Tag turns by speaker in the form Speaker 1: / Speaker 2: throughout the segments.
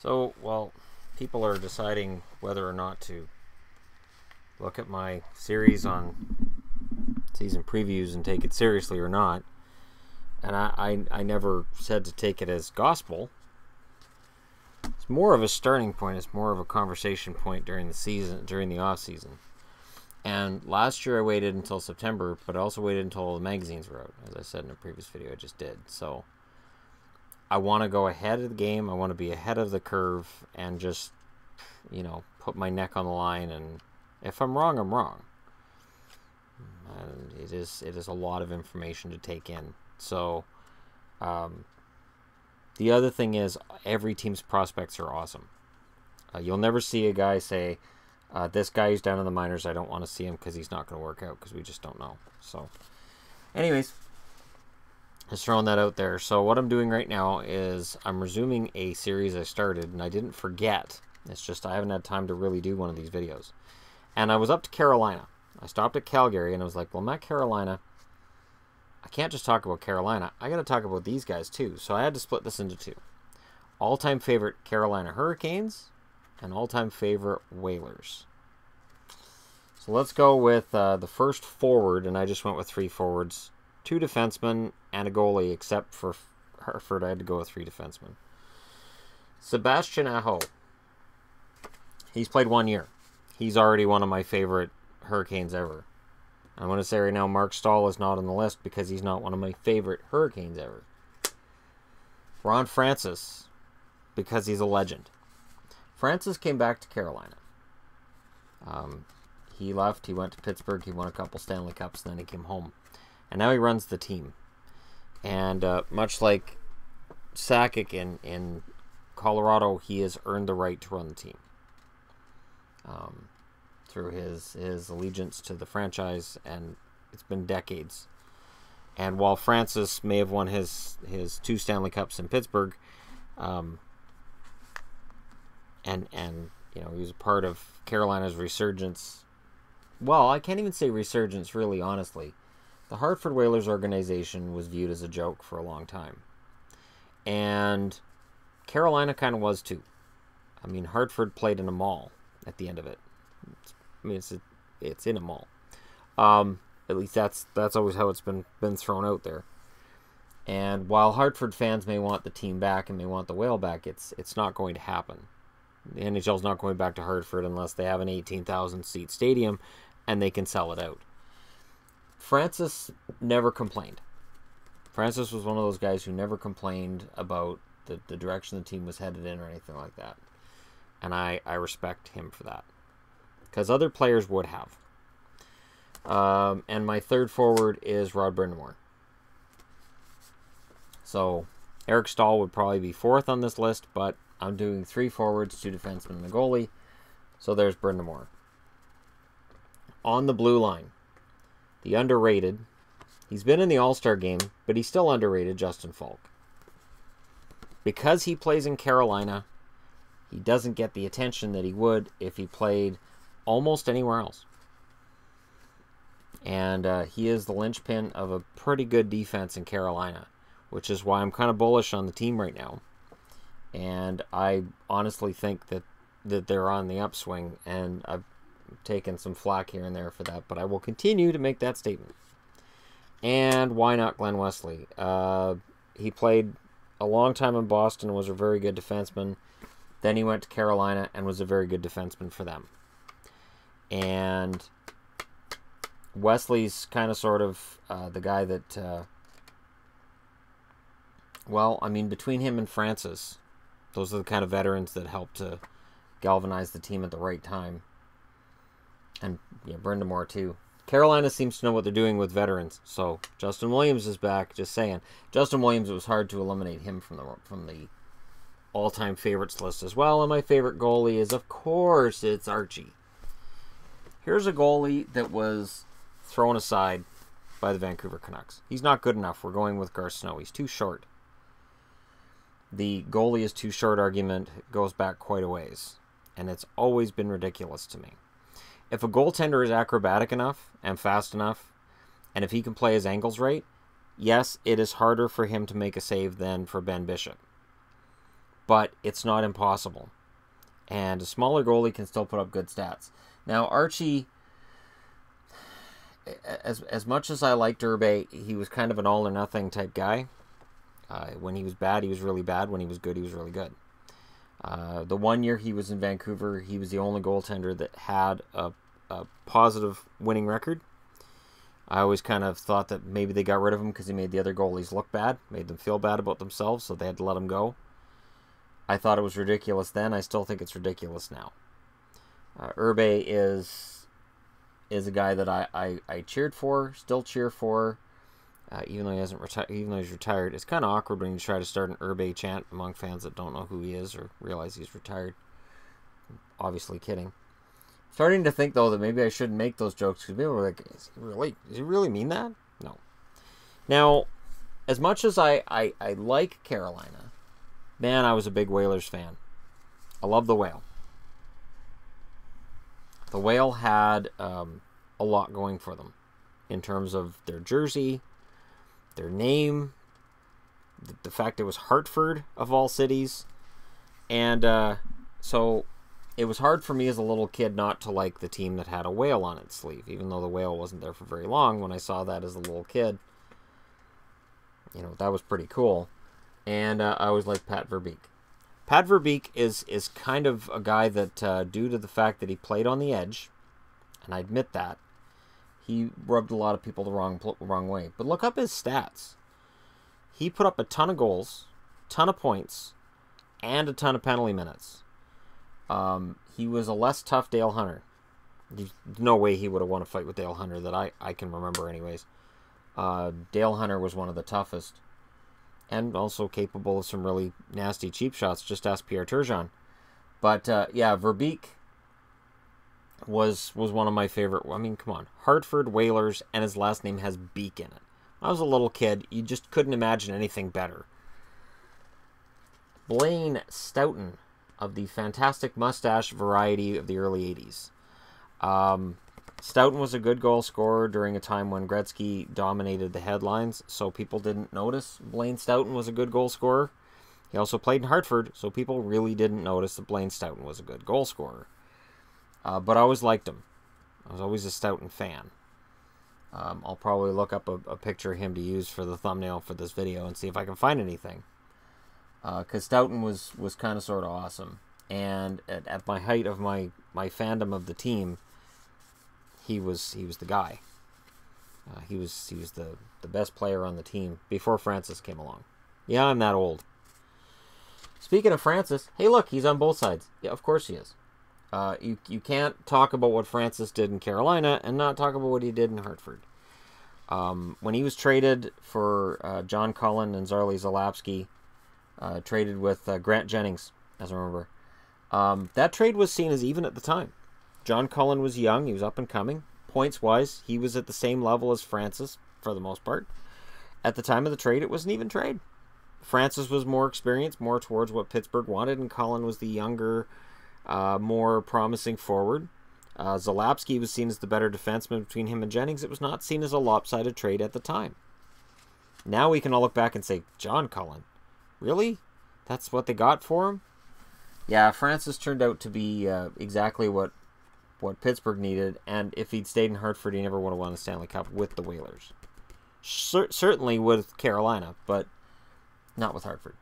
Speaker 1: So, well, people are deciding whether or not to look at my series on season previews and take it seriously or not. And I never said to take it as gospel. It's more of a starting point. It's more of a conversation point during the season, during the off season. And last year I waited until September, but I also waited until the magazines were out, as I said in a previous video I just did. So I want to go ahead of the game. I want to be ahead of the curve and just, put my neck on the line. And if I'm wrong, I'm wrong. And it is a lot of information to take in. So the other thing is every team's prospects are awesome. You'll never see a guy say, this guy is down in the minors, I don't want to see him because he's not going to work out because we just don't know. So anyways, just throwing that out there. So what I'm doing right now is I'm resuming a series I started, and I didn't forget. It's just I haven't had time to really do one of these videos. And I was up to Carolina. I stopped at Calgary, and I was like, well, I'm at Carolina. I can't just talk about Carolina. I got to talk about these guys too. So I had to split this into two. All-time favorite Carolina Hurricanes and all-time favorite Whalers. So let's go with the first forward, and I just went with three forwards. 2 defensemen and a goalie, except for Hartford, I had to go with 3 defensemen. Sebastian Aho. He's played 1 year. He's already one of my favorite Hurricanes ever. I'm going to say right now, Mark Stahl is not on the list because he's not one of my favorite Hurricanes ever. Ron Francis, because he's a legend. Francis came back to Carolina. He left, he went to Pittsburgh, he won a couple Stanley Cups, and then he came home. And now he runs the team. And much like Sakic in Colorado, he has earned the right to run the team. Through his allegiance to the franchise, and it's been decades. And while Francis may have won his 2 Stanley Cups in Pittsburgh, and he was a part of Carolina's resurgence. Well, I can't even say resurgence, really, honestly. The Hartford Whalers organization was viewed as a joke for a long time. And Carolina kind of was too. I mean, Hartford played in a mall at the end of it. It's in a mall. At least that's always how it's been thrown out there. And while Hartford fans may want the team back and may want the Whale back, it's not going to happen. The NHL's not going back to Hartford unless they have an 18,000 seat stadium and they can sell it out. Francis never complained. Francis was one of those guys who never complained about the direction the team was headed in or anything like that. And I respect him for that. Because other players would have. And my third forward is Rod Brind'Amour. So Eric Stahl would probably be 4th on this list, but I'm doing 3 forwards, 2 defensemen, and a goalie. So there's Brind'Amour. On the blue line, the underrated, he's been in the All-Star game, but he's still underrated, Justin Falk. Because he plays in Carolina, he doesn't get the attention that he would if he played almost anywhere else. And he is the linchpin of a pretty good defense in Carolina, which is why I'm kind of bullish on the team right now. And I honestly think that they're on the upswing, and I've taken some flack here and there for that, but I will continue to make that statement. And why not Glenn Wesley? He played a long time in Boston and was a very good defenseman. Then he went to Carolina and was a very good defenseman for them. And Wesley's kind of sort of the guy that, between him and Francis, those are the kind of veterans that help to galvanize the team at the right time. And Brind'Amour too. Carolina seems to know what they're doing with veterans. So Justin Williams is back. Just saying, Justin Williams, it was hard to eliminate him from the all-time favorites list as well. And my favorite goalie is, of course, it's Archie. Here's a goalie that was thrown aside by the Vancouver Canucks. He's not good enough. We're going with Garth Snow. He's too short. The goalie is too short argument goes back quite a ways, and it's always been ridiculous to me. If a goaltender is acrobatic enough and fast enough, and if he can play his angles right, yes, it is harder for him to make a save than for Ben Bishop. but it's not impossible. And a smaller goalie can still put up good stats. Now, Archie, as much as I liked Irbe, he was kind of an all-or-nothing type guy. When he was bad, he was really bad. When he was good, he was really good. The 1 year he was in Vancouver, he was the only goaltender that had a positive winning record. I always kind of thought that maybe they got rid of him because he made the other goalies look bad, made them feel bad about themselves, so they had to let him go. I thought it was ridiculous then. I still think it's ridiculous now. Irbe is a guy that I cheered for, still cheer for, even though he hasn't retired. Even though he's retired, it's kind of awkward when you try to start an Irbe chant among fans that don't know who he is or realize he's retired. Obviously kidding. Starting to think though that maybe I shouldn't make those jokes because people are like, does he really mean that? No. Now, as much as I like Carolina, man, I was a big Whalers fan. I love the Whale. The Whale had a lot going for them in terms of their jersey, their name, the fact it was Hartford of all cities, and so it was hard for me as a little kid not to like the team that had a whale on its sleeve, even though the Whale wasn't there for very long. When I saw that as a little kid, you know, that was pretty cool. And I always liked Pat Verbeek. Pat Verbeek is kind of a guy that, due to the fact that he played on the edge, and I admit that, he rubbed a lot of people the wrong way. But look up his stats. He put up a ton of goals, ton of points, and a ton of penalty minutes. He was a less tough Dale Hunter. There's no way he would have won a fight with Dale Hunter that I can remember anyways. Dale Hunter was one of the toughest. And also capable of some really nasty cheap shots. Just ask Pierre Turgeon. But, yeah, Verbeek was one of my favorite. I mean, come on. Hartford Whalers, and his last name has Beak in it. When I was a little kid, you just couldn't imagine anything better. Blaine Stoughton, of the fantastic mustache variety of the early 80s. Stoughton was a good goal scorer during a time when Gretzky dominated the headlines, so people didn't notice Blaine Stoughton was a good goal scorer. He also played in Hartford, so people really didn't notice that Blaine Stoughton was a good goal scorer. But I always liked him. I was always a Stoughton fan. I'll probably look up a picture of him to use for the thumbnail for this video and see if I can find anything. Because Stoughton was kind of sort of awesome. And at my height of my fandom of the team, he was the guy. He was the best player on the team before Francis came along. Yeah, I'm that old. Speaking of Francis, hey look, he's on both sides. Yeah, of course he is. You can't talk about what Francis did in Carolina and not talk about what he did in Hartford. When he was traded for John Cullen and Zarley Zalapsky, traded with Grant Jennings, as I remember, that trade was seen as even at the time. John Cullen was young. He was up and coming. Points-wise, he was at the same level as Francis, for the most part. At the time of the trade, it was an even trade. Francis was more experienced, more towards what Pittsburgh wanted, and Cullen was the younger, more promising forward. Zalapsky was seen as the better defenseman between him and Jennings. It was not seen as a lopsided trade at the time. Now we can all look back and say, John Cullen, really? That's what they got for him? Yeah, Francis turned out to be exactly what Pittsburgh needed, and if he'd stayed in Hartford, he never would have won the Stanley Cup with the Whalers. Certainly with Carolina, but not with Hartford.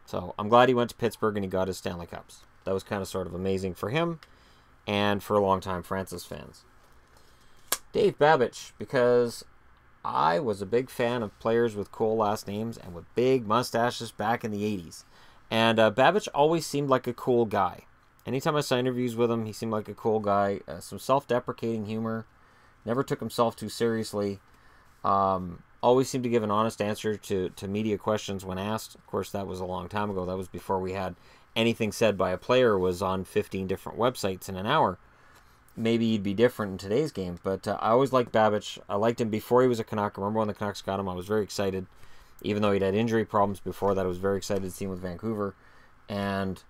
Speaker 1: So I'm glad he went to Pittsburgh and he got his Stanley Cups. That was kind of sort of amazing for him and for a long time Francis fans. Dave Babbage, because I was a big fan of players with cool last names and with big mustaches back in the 80s. And Babbage always seemed like a cool guy. Anytime I saw interviews with him, he seemed like a cool guy. Some self-deprecating humor. Never took himself too seriously. Always seemed to give an honest answer to media questions when asked. Of course, that was a long time ago. That was before we had anything said by a player was on 15 different websites in an hour. Maybe he'd be different in today's game. But I always liked Babbage. I liked him before he was a Canuck. I remember when the Canucks got him, I was very excited. Even though he'd had injury problems before that, I was very excited to see him with Vancouver. And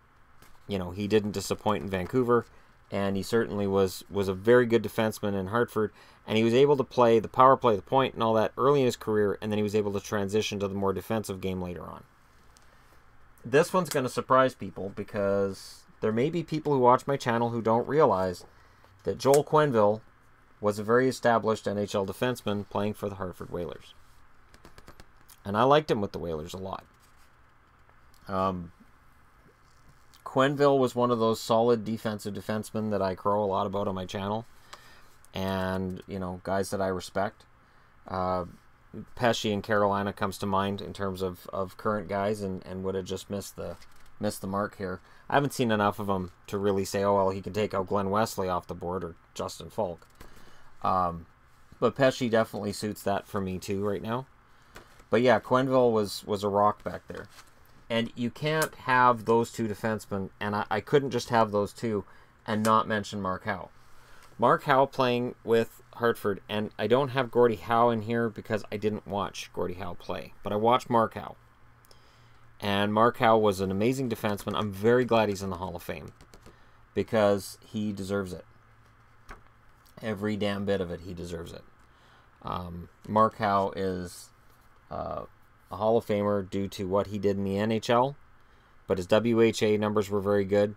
Speaker 1: you know, he didn't disappoint in Vancouver, and he certainly was a very good defenseman in Hartford, and he was able to play the power play, the point, and all that early in his career, and then he was able to transition to the more defensive game later on. this one's going to surprise people because there may be people who watch my channel who don't realize that Joel Quenneville was a very established NHL defenseman playing for the Hartford Whalers. And I liked him with the Whalers a lot. Quenneville was one of those solid defensive defensemen that I crow a lot about on my channel. And, you know, guys that I respect. Pesce in Carolina comes to mind in terms of current guys and would have just missed the mark here. I haven't seen enough of him to really say, oh, well, he can take out Glenn Wesley off the board or Justin Falk. But Pesce definitely suits that for me too right now. But yeah, Quenneville was a rock back there. And you can't have those two defensemen, and I couldn't just have those two and not mention Mark Howe. Mark Howe playing with Hartford, and I don't have Gordie Howe in here because I didn't watch Gordie Howe play, but I watched Mark Howe. And Mark Howe was an amazing defenseman. I'm very glad he's in the Hall of Fame because he deserves it. Every damn bit of it, he deserves it. Mark Howe is a Hall of Famer due to what he did in the NHL, but his WHA numbers were very good.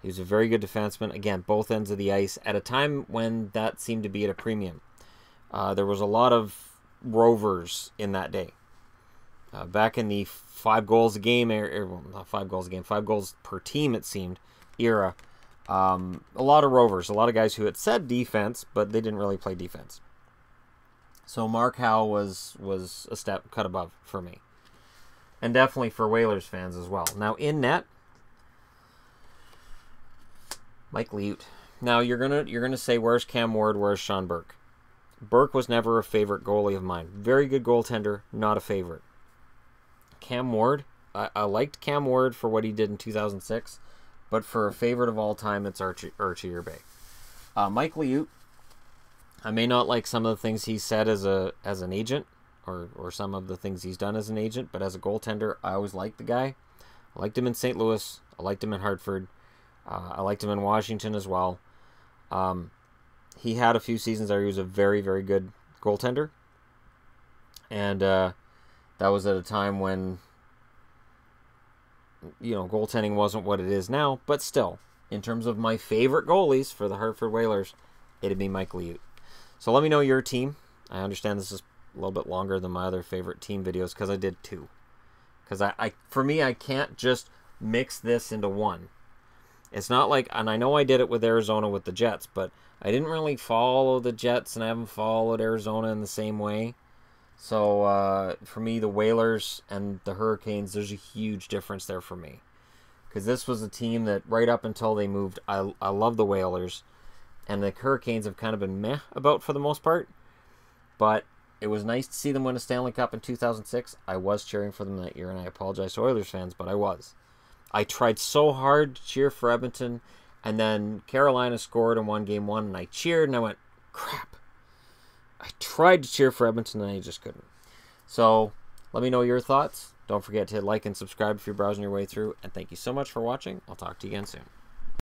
Speaker 1: He was a very good defenseman. Again, both ends of the ice at a time when that seemed to be at a premium. There was a lot of rovers in that day. Back in the 5 goals a game, well, not 5 goals a game, 5 goals per team, it seemed, era. A lot of rovers, a lot of guys who had said defense, but they didn't really play defense. So Mark Howe was a step cut above for me. And definitely for Whalers fans as well. Now, in net, Mike Liut. Now, you're gonna say, where's Cam Ward, where's Sean Burke? Burke was never a favorite goalie of mine. Very good goaltender, not a favorite. Cam Ward, I liked Cam Ward for what he did in 2006, but for a favorite of all time, it's Archie Urbay. Mike Liut, I may not like some of the things he said as an agent, or some of the things he's done as an agent, but as a goaltender, I always liked the guy. I liked him in St. Louis. I liked him in Hartford. I liked him in Washington as well. He had a few seasons there. He was a very, very good goaltender. And that was at a time when, you know, goaltending wasn't what it is now. But still, in terms of my favorite goalies for the Hartford Whalers, it'd be Mike Liut. So let me know your team. I understand this is a little bit longer than my other favorite team videos because I did 2. Because for me, I can't just mix this into one. It's not like, and I know I did it with Arizona with the Jets, but I didn't really follow the Jets, and I haven't followed Arizona in the same way. So, for me, the Whalers and the Hurricanes, there's a huge difference there for me. Because this was a team that, right up until they moved, I love the Whalers. And the Hurricanes have kind of been meh about for the most part. But it was nice to see them win a Stanley Cup in 2006. I was cheering for them that year, and I apologize to Oilers fans, but I was. I tried so hard to cheer for Edmonton, and then Carolina scored and won Game 1, and I cheered, and I went, crap. I tried to cheer for Edmonton, and I just couldn't. So, let me know your thoughts. Don't forget to hit like and subscribe if you're browsing your way through, and thank you so much for watching. I'll talk to you again soon.